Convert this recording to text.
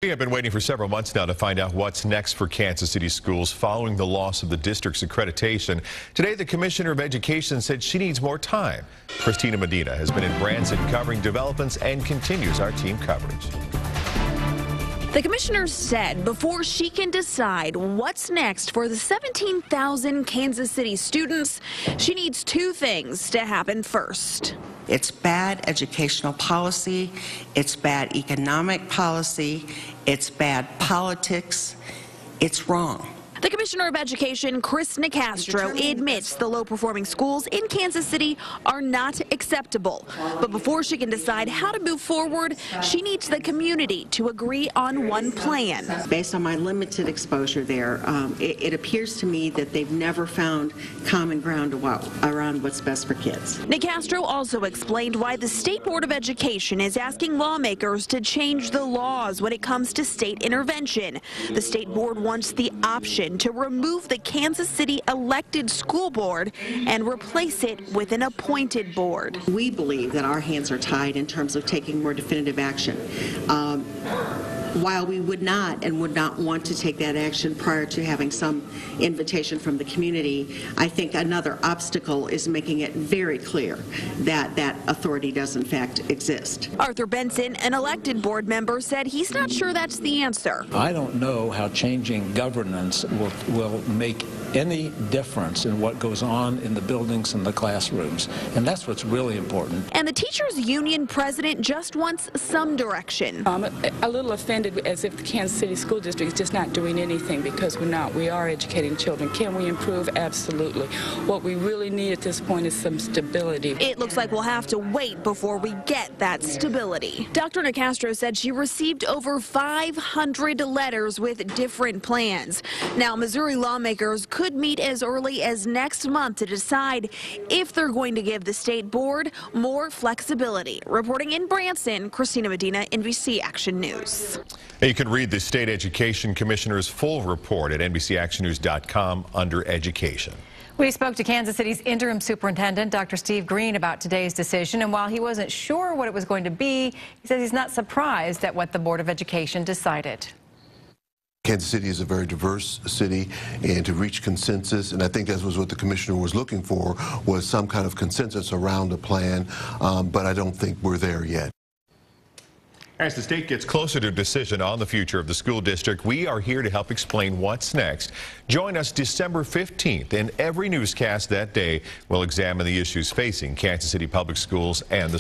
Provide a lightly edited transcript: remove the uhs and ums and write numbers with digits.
We have been waiting for several months now to find out what's next for Kansas City schools following the loss of the district's accreditation. Today, the Commissioner of Education said she needs more time. Christina Medina has been in Branson covering developments and continues our team coverage. The commissioner said before she can decide what's next for the 17,000 Kansas City students, she needs two things to happen first. It's bad educational policy, it's bad economic policy, it's bad politics, it's wrong. The Commissioner of Education, Nicastro, admits the low-performing schools in Kansas City are not acceptable. But before she can decide how to move forward, she needs the community to agree on one plan. Based on my limited exposure there, it appears to me that they've never found common ground around what's best for kids. Nicastro also explained why the State Board of Education is asking lawmakers to change the laws when it comes to state intervention. The State Board wants the option to remove the Kansas City elected school board and replace it with an appointed board. We believe that our hands are tied in terms of taking more definitive action. While we would not want to take that action prior to having some invitation from the community, I think another obstacle is making it very clear that that authority does in fact exist. Arthur Benson, an elected board member, said he's not sure that's the answer. I don't know how changing governance will make any difference in what goes on in the buildings and the classrooms, and that's what's really important. And the teachers union president just wants some direction. I'm a little offended as if the Kansas City School District is just not doing anything, because we're not. We are educating children. Can we improve? Absolutely. What we really need at this point is some stability. It looks like we'll have to wait before we get that stability. Dr. Nicastro said she received over 500 letters with different plans. Now, Missouri lawmakers could meet as early as next month to decide if they're going to give the state board more flexibility. Reporting in Branson, Christina Medina, NBC Action News. You can read the State Education Commissioner's full report at NBCActionNews.com under Education. We spoke to Kansas City's interim superintendent, Dr. Steve Green, about today's decision, and while he wasn't sure what it was going to be, he says he's not surprised at what the Board of Education decided. Kansas City is a very diverse city, and to reach consensus, and I think that was what the commissioner was looking for, was some kind of consensus around a plan, but I don't think we're there yet. As the state gets closer to a decision on the future of the school district, we are here to help explain what's next. Join us December 15th. In every newscast that day, we'll examine the issues facing Kansas City Public Schools and the